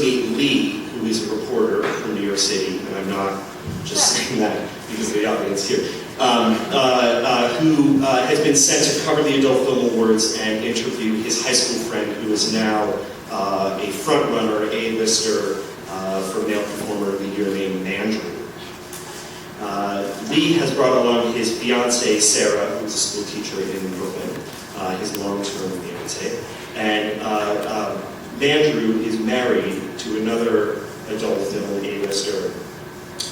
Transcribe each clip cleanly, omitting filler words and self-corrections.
meet Lee, who is a reporter from New York City, and I'm not just saying that because of the audience here, who has been sent to cover the Adult Film Awards and interview his high school friend, who is now a front-runner, A-lister for Male Performer of the Year named Andrew. Lee has brought along his fiancée, Sarah, who's a school teacher in Brooklyn, his long-term fiancée, and Andrew is married to another adult film A-lister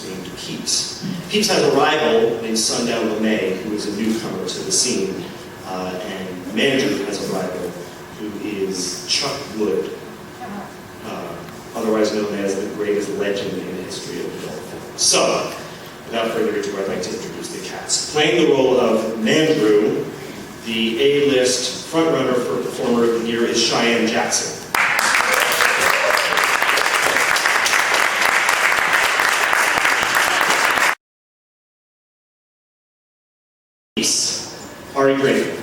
named Peeps. Peeps has a rival named Sundown LeMay, who is a newcomer to the scene, and Andrew has a rival who is Chuck Wood, otherwise known as the greatest legend in the history of adult film. So, without further ado, I'd like to introduce the cast. Playing the role of Mandrew, the A-list frontrunner for Performer of the Year is Cheyenne Jackson. Ari Green.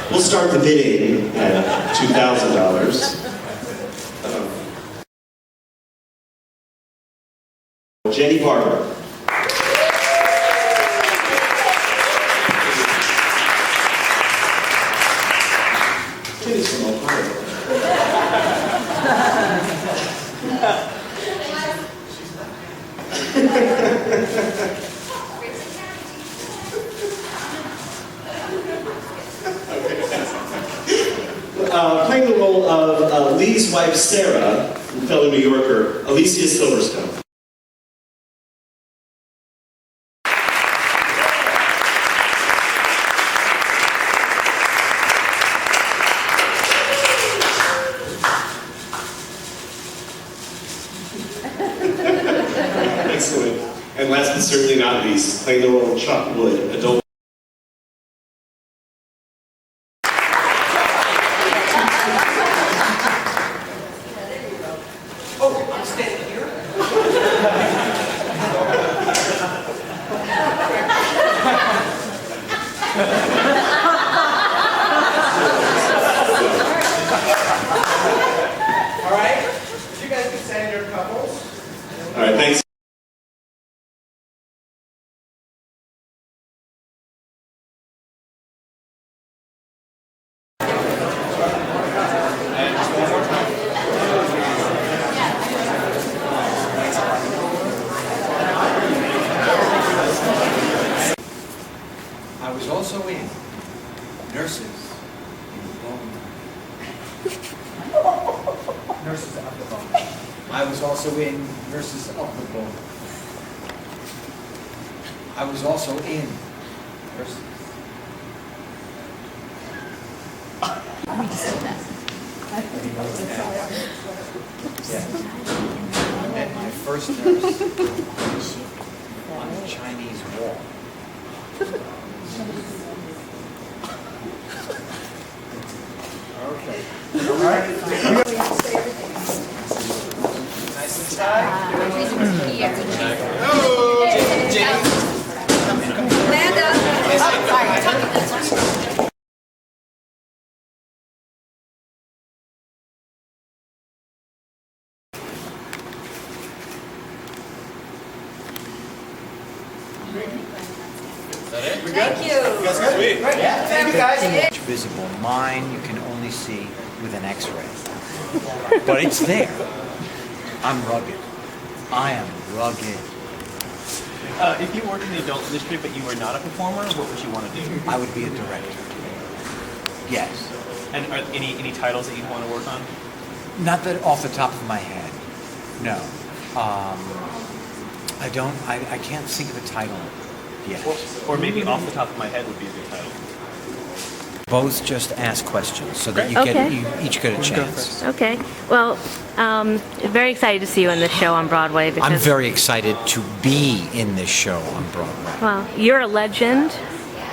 We'll start the bidding at $2,000. Jenny Barber. Jenny's from Ohio. Playing the role of Lee's wife, Sarah, fellow New Yorker, Alicia Silverstone. Excellent. And last but certainly not least, playing the role of Chuck Wood, adult. Alright, you guys can stand your couples. Alright, thanks. I was also in Nurses in the Bone. Nurses of the Bone. I was also in Nurses of the Bone. I was also in Nurses. Yeah. I met my first nurse on the Chinese wall. Okay. All right. Nice and tight. Hello, Jane. Thank you. Guys good? Sweet. Right. Yeah. Thank you guys. Visible. Mine you can only see with an X-ray. But it's there. I'm rugged. I am rugged. If you worked in the adult industry but you were not a performer, what would you want to do? I would be a director. Yes. And are any titles that you'd want to work on? Not that off the top of my head. No. I don't. I can't think of a title yet. Or maybe off the top of my head would be a good title. Both just ask questions so that you each get a chance. Okay. Well, very excited to see you in this show on Broadway. Because, I'm very excited to be in this show on Broadway. Well, you're a legend,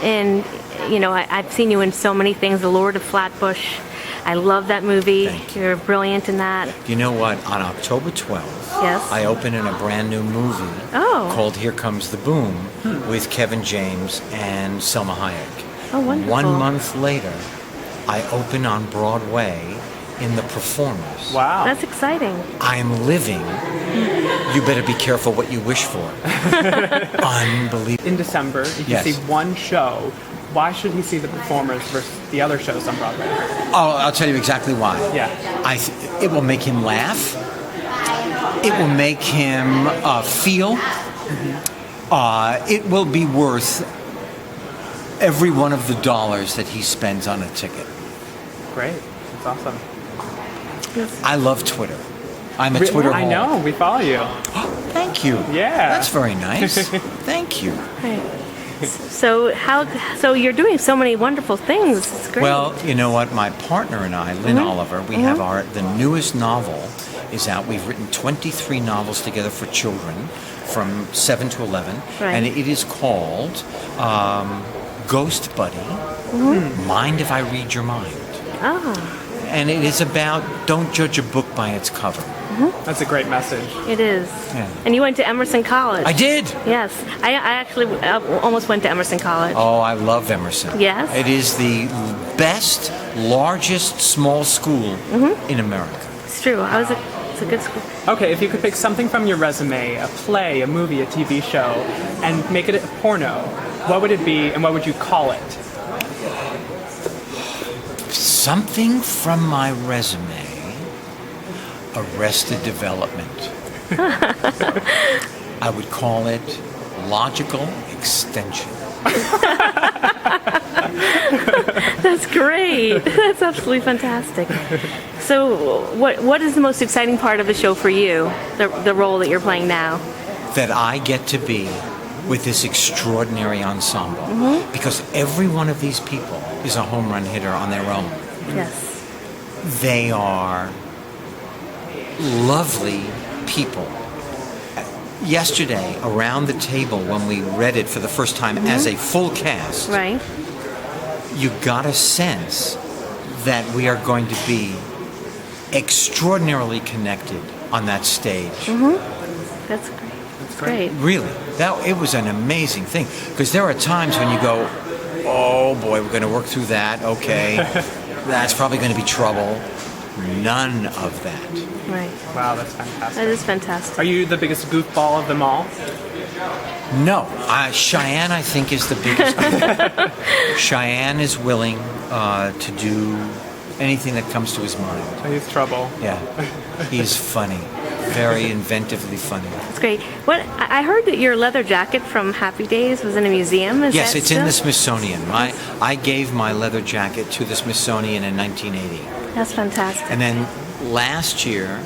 and I've seen you in so many things. The Lord of Flatbush. I love that movie. Thank you. You're brilliant in that. You know what? On October 12th, Yes. I open in a brand new movie called Here Comes the Boom with Kevin James and Selma Hayek. Oh, wonderful. 1 month later, I open on Broadway in The Performers. Wow. That's exciting. I'm living. You better be careful what you wish for. Unbelievable. In December, if you Yes. see one show, why should he see The Performers versus the other shows on Broadway? Oh, I'll tell you exactly why. Yeah. It will make him laugh. It will make him feel. It will be worth every one of the dollars that he spends on a ticket. Great. That's awesome. I love Twitter. I'm a Twitter I hole. know. We follow you. Thank you. Yeah. That's very nice. Thank you. Right. So you're doing so many wonderful things. It's great. Well, you know what? My partner and I, Lynn Oliver, we have the newest novel is out. We've written 23 novels together for children from 7 to 11. Right. And it is called Ghost Buddy, Mind If I Read Your Mind. Oh, And it is about don't judge a book by its cover. That's a great message. it is. Yeah. And you went to Emerson College. I did. Yes. I actually almost went to Emerson College. Oh, I love Emerson. Yes? It is the best, largest small school in America. It's true. It's a good school. Okay, if you could pick something from your resume, a play, a movie, a TV show, and make it a porno, what would it be and what would you call it? Something from my resume. Arrested Development. I would call it Logical Extension. That's great. That's absolutely fantastic. So, what is the most exciting part of the show for you? The role that you're playing now. That I get to be with this extraordinary ensemble. Because every one of these people is a home run hitter on their own. Yes. They are lovely people. Yesterday, around the table, when we read it for the first time as a full cast, Right. you got a sense that we are going to be extraordinarily connected on that stage. That's great. That's great. Really, it was an amazing thing. Because there are times when you go, oh boy, we're going to work through that. Okay, that's probably going to be trouble. None of that. Right. Wow, that's fantastic. That is fantastic. Are you the biggest goofball of them all? No, Cheyenne, I think, is the biggest. Cheyenne is willing to do anything that comes to his mind. He's trouble. Yeah, he's funny, very inventively funny. That's great. I heard that your leather jacket from Happy Days was in a museum. Yes, it's in the Smithsonian. I gave my leather jacket to the Smithsonian in 1980. That's fantastic. And then last year,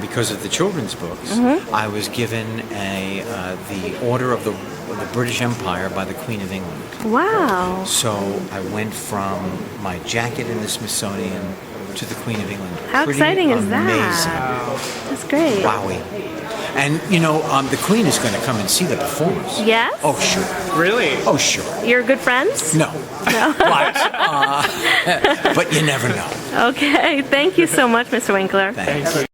because of the children's books, I was given the Order of the British Empire by the Queen of England. Wow. So I went from my jacket in the Smithsonian to the Queen of England. How Pretty exciting is that? amazing. That's great. Wowie. And, the Queen is going to come and see the performers. Yes? Oh, sure. Really? Oh, sure. You're good friends? No. But you never know. Okay. Thank you so much, Mr. Winkler. Thanks.